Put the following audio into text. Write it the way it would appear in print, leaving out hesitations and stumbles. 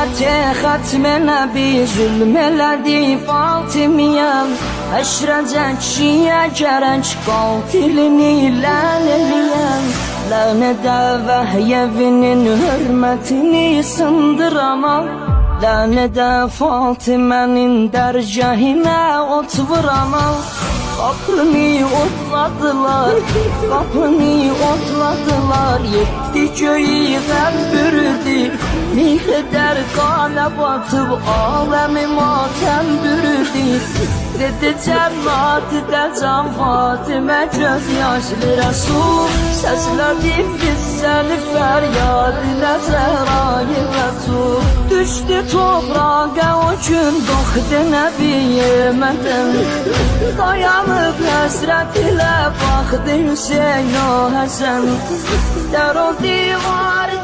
ختم نبی ظلم لردی فاطمیم اشرجک شیعه گرک قاتلini ləneliyəm Lənədə vəhyevinin hürmətini sındıramam Lənədə Fatimənin dərgəhinə ot vuramam Kapını otladılar, kapını otladılar Yetti köyü qəm bürüdü Mihədər qanə batıb aləmi matəm bürüdü Dedi cənnatdə can Fatimə göz yaşlı Rəsul Səslədi fizzəli fəryadinə Zəhrayı Rəsul Düşdü toprağa o gün doğdu Nəbiyyemədən Dayanıb həsrət ilə baxdı Hüseyin o Həsən Dər o divar